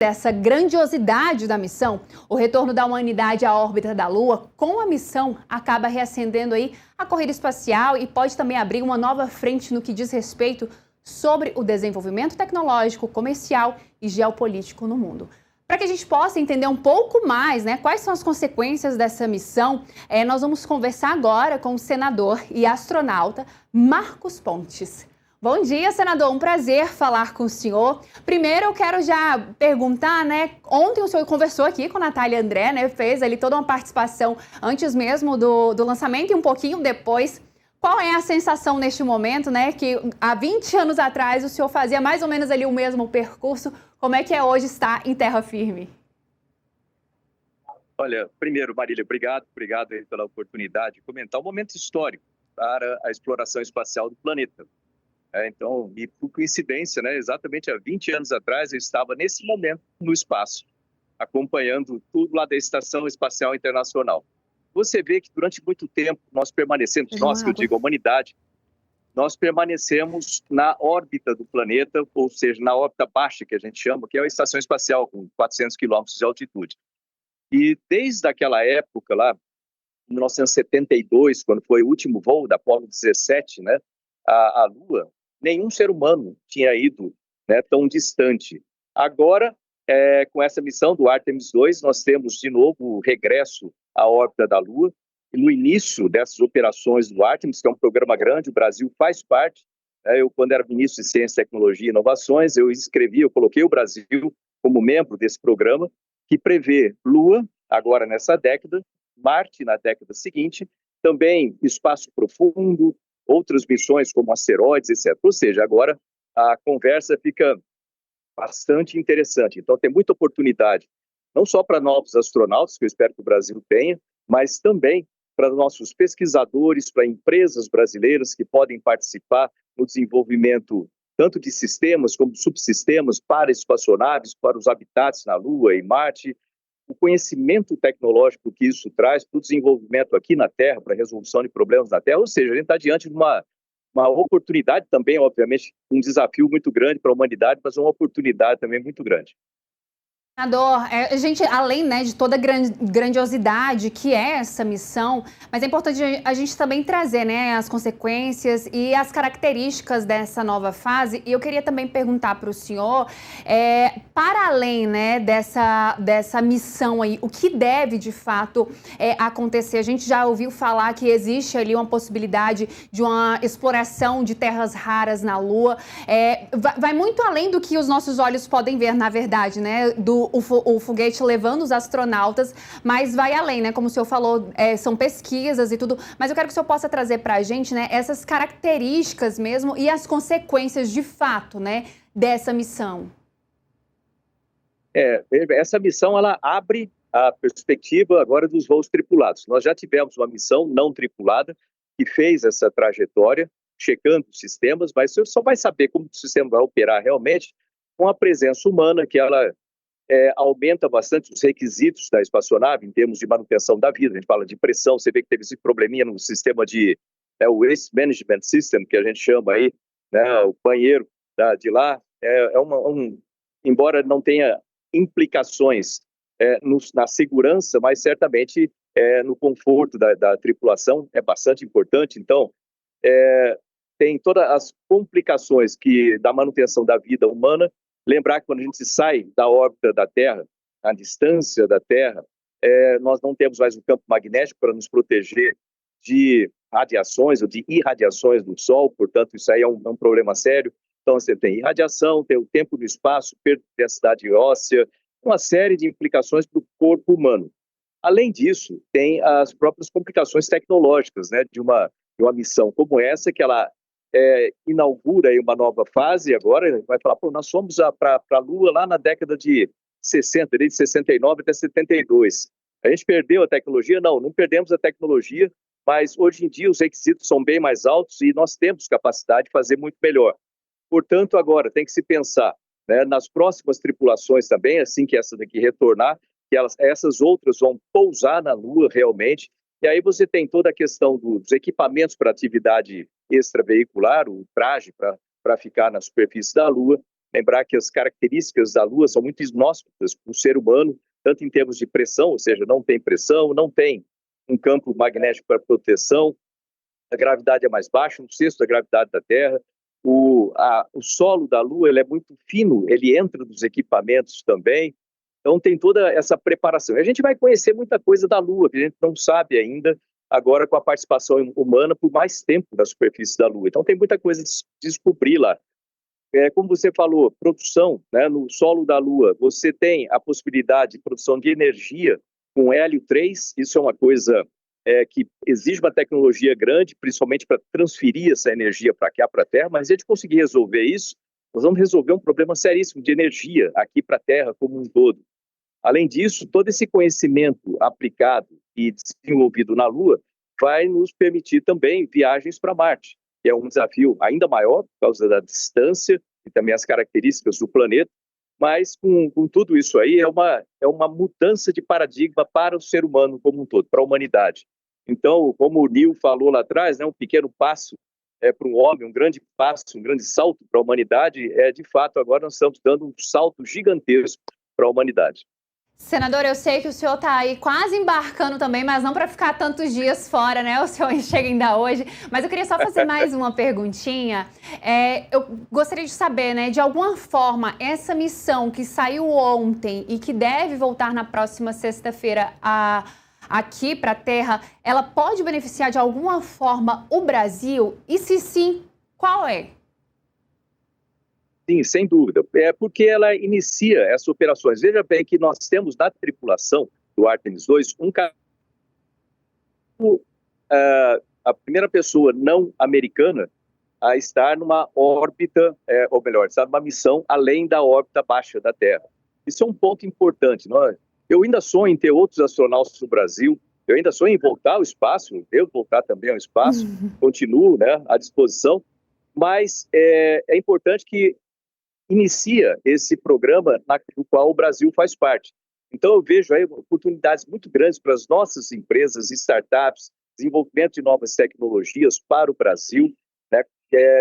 dessa grandiosidade da missão, o retorno da humanidade à órbita da Lua, com a missão, acaba reacendendo aí a corrida espacial e pode também abrir uma nova frente no que diz respeito sobre o desenvolvimento tecnológico, comercial e geopolítico no mundo. Para que a gente possa entender um pouco mais, quais são as consequências dessa missão, nós vamos conversar agora com o senador e astronauta Marcos Pontes. Bom dia, senador. Um prazer falar com o senhor. Primeiro, eu quero já perguntar, ontem o senhor conversou aqui com a Natália André, fez ali toda uma participação antes mesmo do lançamento e um pouquinho depois. Qual é a sensação neste momento, que há 20 anos atrás o senhor fazia mais ou menos ali o mesmo percurso? Como é que é hoje estar em terra firme? Olha, primeiro, Marília, obrigado aí pela oportunidade de comentar um momento histórico para a exploração espacial do planeta. Então, e por coincidência, exatamente há 20 anos atrás, eu estava nesse momento no espaço, acompanhando tudo lá da Estação Espacial Internacional. Você vê que durante muito tempo nós permanecemos, nós que eu digo a humanidade, nós permanecemos na órbita do planeta, ou seja, na órbita baixa que a gente chama, que é a Estação Espacial, com 400 quilômetros de altitude. E desde aquela época lá, em 1972, quando foi o último voo da Apollo 17, à Lua, nenhum ser humano tinha ido tão distante. Agora, com essa missão do Artemis 2, nós temos de novo o regresso à órbita da Lua. E no início dessas operações do Artemis, que é um programa grande, o Brasil faz parte. Eu, quando era ministro de Ciência, Tecnologia e Inovações, eu coloquei o Brasil como membro desse programa, que prevê Lua, agora nessa década, Marte na década seguinte, também espaço profundo, outras missões como asteroides, etc. Ou seja, agora a conversa fica bastante interessante. Então, tem muita oportunidade, não só para novos astronautas, que eu espero que o Brasil tenha, mas também para nossos pesquisadores, para empresas brasileiras que podem participar no desenvolvimento tanto de sistemas como subsistemas para espaçonaves, para os habitats na Lua e Marte, o conhecimento tecnológico que isso traz para o desenvolvimento aqui na Terra, para a resolução de problemas na Terra. Ou seja, a gente está diante de uma oportunidade também, obviamente, um desafio muito grande para a humanidade, mas uma oportunidade também muito grande. Senador, a gente, além de toda a grandiosidade que é essa missão, mas é importante a gente também trazer as consequências e as características dessa nova fase. E eu queria também perguntar para o senhor, para além dessa missão aí, o que deve de fato acontecer? A gente já ouviu falar que existe ali uma possibilidade de uma exploração de terras raras na Lua. Vai muito além do que os nossos olhos podem ver, na verdade, o foguete levando os astronautas, mas vai além, como o senhor falou, são pesquisas e tudo, mas eu quero que o senhor possa trazer para a gente, essas características mesmo e as consequências de fato, dessa missão. Essa missão, ela abre a perspectiva agora dos voos tripulados. Nós já tivemos uma missão não tripulada que fez essa trajetória, checando os sistemas, mas você só vai saber como o sistema vai operar realmente com a presença humana, que ela aumenta bastante os requisitos da espaçonave em termos de manutenção da vida. A gente fala de pressão, você vê que teve esse probleminha no sistema o Waste Management System, que a gente chama aí, o banheiro de lá, embora não tenha implicações na segurança, mas certamente no conforto da tripulação é bastante importante. Então, tem todas as complicações da manutenção da vida humana. Lembrar que quando a gente sai da órbita da Terra, a distância da Terra, nós não temos mais um campo magnético para nos proteger de radiações ou de irradiações do Sol, portanto, isso aí é um problema sério. Então, você tem irradiação, tem o tempo no espaço, perda de densidade óssea, uma série de implicações para o corpo humano. Além disso, tem as próprias complicações tecnológicas, de uma missão como essa, que ela inaugura aí uma nova fase agora, vai falar, nós fomos para a Lua lá na década de 60, desde 69 até 72. A gente perdeu a tecnologia? Não perdemos a tecnologia, mas hoje em dia os requisitos são bem mais altos e nós temos capacidade de fazer muito melhor. Portanto, agora tem que se pensar nas próximas tripulações também, assim que essa daqui retornar, que essas outras vão pousar na Lua realmente. E aí você tem toda a questão dos equipamentos para atividade extraveicular, o traje para ficar na superfície da Lua. Lembrar que as características da Lua são muito inóspitas para o ser humano, tanto em termos de pressão, ou seja, não tem pressão, não tem um campo magnético para proteção, a gravidade é mais baixa, um sexto da gravidade da Terra, o solo da Lua ele é muito fino, ele entra nos equipamentos também, então tem toda essa preparação. E a gente vai conhecer muita coisa da Lua, que a gente não sabe ainda, agora com a participação humana por mais tempo na superfície da Lua. Então tem muita coisa de descobrir lá. Como você falou, produção, né, no solo da Lua, você tem a possibilidade de produção de energia com hélio 3, isso é uma coisa que exige uma tecnologia grande, principalmente para transferir essa energia para cá, para a Terra, mas se a gente conseguir resolver isso, nós vamos resolver um problema seríssimo de energia aqui para a Terra como um todo. Além disso, todo esse conhecimento aplicado e desenvolvido na Lua vai nos permitir também viagens para Marte, que é um desafio ainda maior por causa da distância e também as características do planeta, mas com tudo isso aí é uma mudança de paradigma para o ser humano como um todo, para a humanidade. Então, como o Neil falou lá atrás, né, um pequeno passo para um homem, um grande passo, um grande salto para a humanidade, de fato, agora nós estamos dando um salto gigantesco para a humanidade. Senador, eu sei que o senhor está aí quase embarcando também, mas não para ficar tantos dias fora, né? O senhor chega ainda hoje. Mas eu queria só fazer mais uma perguntinha. Eu gostaria de saber, né, de alguma forma, essa missão que saiu ontem e que deve voltar na próxima sexta-feira aqui para a Terra, ela pode beneficiar de alguma forma o Brasil? E se sim, qual é? Sim, sem dúvida. É porque ela inicia essas operações. Veja bem que nós temos na tripulação do Artemis 2 a primeira pessoa não americana a estar numa órbita, ou melhor, estar numa missão além da órbita baixa da Terra. Isso é um ponto importante. Eu ainda sonho em ter outros astronautas no Brasil, eu ainda sonho em voltar ao espaço, devo voltar também ao espaço, continuo, né, à disposição, mas é importante que inicia esse programa no qual o Brasil faz parte. Então, eu vejo aí oportunidades muito grandes para as nossas empresas, startups, desenvolvimento de novas tecnologias para o Brasil, né?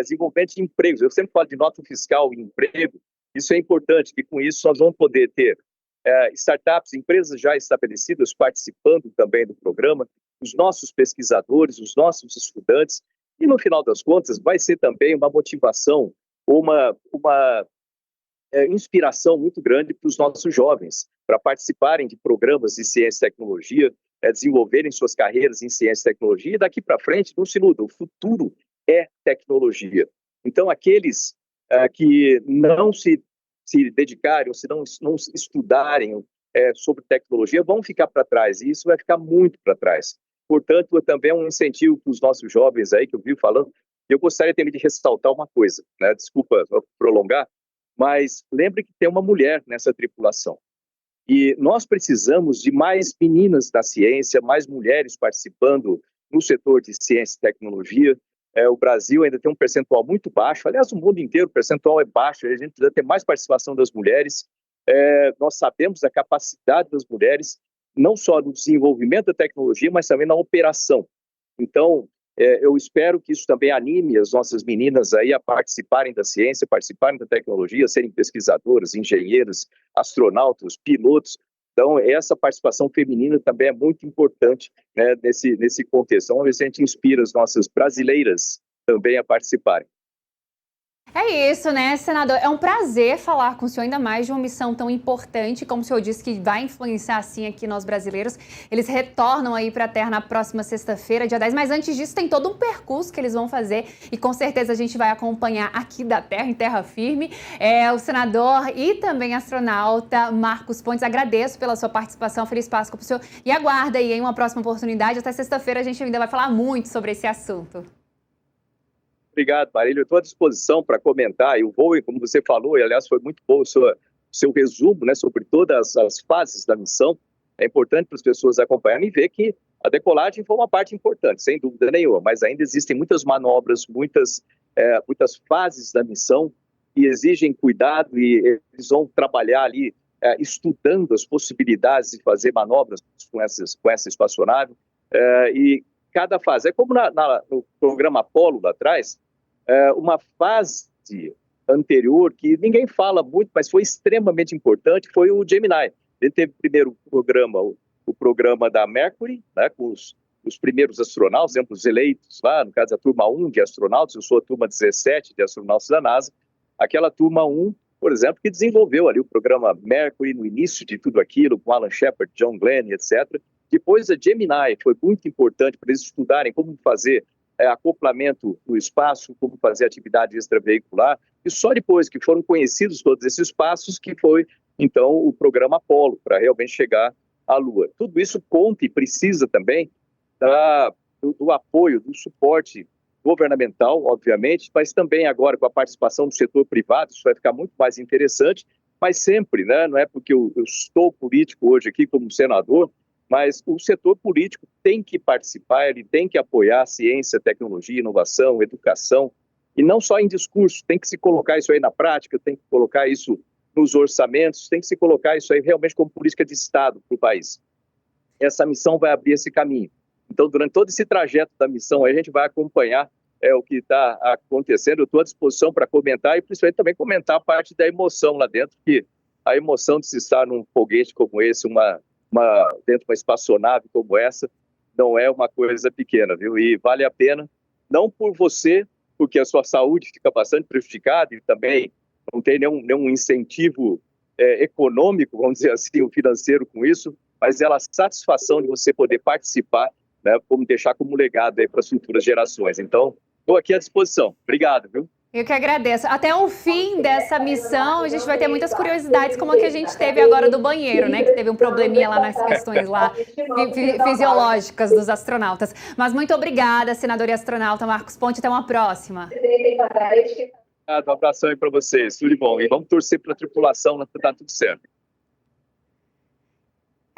Desenvolvimento de empregos. Eu sempre falo de nota fiscal e emprego. Isso é importante, que com isso nós vamos poder ter startups, empresas já estabelecidas participando também do programa, os nossos pesquisadores, os nossos estudantes, e no final das contas vai ser também uma motivação, uma inspiração muito grande para os nossos jovens, para participarem de programas de ciência e tecnologia, desenvolverem suas carreiras em ciência e tecnologia, e daqui para frente, não se iluda, o futuro é tecnologia. Então, aqueles que não se dedicarem, ou se não estudarem sobre tecnologia, vão ficar para trás, e isso vai ficar muito para trás. Portanto, também é um incentivo para os nossos jovens aí, que eu vivo falando. Eu gostaria também de ressaltar uma coisa, né? Desculpa prolongar, mas lembre que tem uma mulher nessa tripulação. E nós precisamos de mais meninas da ciência, mais mulheres participando no setor de ciência e tecnologia. O Brasil ainda tem um percentual muito baixo, aliás, o mundo inteiro o percentual é baixo, a gente precisa ter mais participação das mulheres. Nós sabemos da capacidade das mulheres, não só no desenvolvimento da tecnologia, mas também na operação. Então, eu espero que isso também anime as nossas meninas aí a participarem da ciência, participarem da tecnologia, serem pesquisadoras, engenheiras, astronautas, pilotos. Então, essa participação feminina também é muito importante, né, nesse contexto. Vamos ver se a gente inspira as nossas brasileiras também a participarem. É isso, né, senador? É um prazer falar com o senhor, ainda mais de uma missão tão importante, como o senhor disse, que vai influenciar, assim, aqui nós brasileiros. Eles retornam aí para a Terra na próxima sexta-feira, dia 10, mas antes disso tem todo um percurso que eles vão fazer e com certeza a gente vai acompanhar aqui da Terra, em terra firme. O senador e também astronauta Marcos Pontes, agradeço pela sua participação, feliz Páscoa para o senhor e aguarda aí em uma próxima oportunidade. Até sexta-feira a gente ainda vai falar muito sobre esse assunto. Obrigado, Marília. Eu estou à disposição para comentar. E o voo, como você falou, e aliás foi muito bom o seu resumo, né, sobre todas as fases da missão. É importante para as pessoas acompanharem e ver que a decolagem foi uma parte importante, sem dúvida nenhuma, mas ainda existem muitas manobras, muitas fases da missão que exigem cuidado e eles vão trabalhar ali estudando as possibilidades de fazer manobras com essa espaçonave. E cada fase, é como no programa Apollo lá atrás, uma fase anterior, que ninguém fala muito, mas foi extremamente importante, foi o Gemini. Ele teve primeiro o programa da Mercury, né, com os primeiros astronautos, exemplo, os eleitos lá, no caso a turma 1 de astronautas, eu sou a turma 17 de astronautas da NASA, aquela turma 1, por exemplo, que desenvolveu ali o programa Mercury no início de tudo aquilo, com Alan Shepard, John Glenn, etc. Depois a Gemini foi muito importante para eles estudarem como fazer acoplamento no espaço, como fazer atividade extraveicular, e só depois que foram conhecidos todos esses passos que foi, então, o programa Apollo, para realmente chegar à Lua. Tudo isso conta e precisa também do apoio, do suporte governamental, obviamente, mas também agora com a participação do setor privado, isso vai ficar muito mais interessante, mas sempre, né, não é porque eu estou político hoje aqui como senador, mas o setor político tem que participar, ele tem que apoiar ciência, tecnologia, inovação, educação, e não só em discurso, tem que se colocar isso aí na prática, tem que colocar isso nos orçamentos, tem que se colocar isso aí realmente como política de Estado para o país. Essa missão vai abrir esse caminho. Então, durante todo esse trajeto da missão, a gente vai acompanhar o que está acontecendo. Eu estou à disposição para comentar e principalmente também comentar a parte da emoção lá dentro, que a emoção de se estar num foguete como esse, dentro de uma espaçonave como essa, não é uma coisa pequena, viu? E vale a pena, não por você, porque a sua saúde fica bastante prejudicada e também não tem nenhum incentivo econômico, vamos dizer assim, o financeiro com isso, mas a satisfação de você poder participar, né, como deixar como legado aí para as futuras gerações. Então, estou aqui à disposição. Obrigado, viu? Eu que agradeço. Até o fim dessa missão, a gente vai ter muitas curiosidades, como a que a gente teve agora do banheiro, né? Que teve um probleminha lá nas questões lá fisiológicas dos astronautas. Mas muito obrigada, senador e astronauta Marcos Ponte. Até uma próxima. Um abração aí para vocês. Tudo de bom. E vamos torcer para a tripulação, tá tudo certo.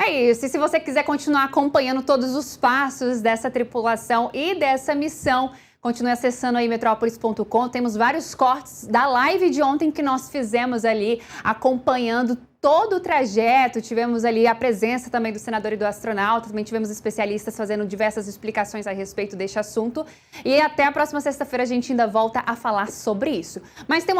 É isso, e se você quiser continuar acompanhando todos os passos dessa tripulação e dessa missão, continue acessando aí metrópolis.com, temos vários cortes da live de ontem que nós fizemos ali, acompanhando todo o trajeto, tivemos ali a presença também do senador e do astronauta, também tivemos especialistas fazendo diversas explicações a respeito deste assunto, e até a próxima sexta-feira a gente ainda volta a falar sobre isso. Mas tem uma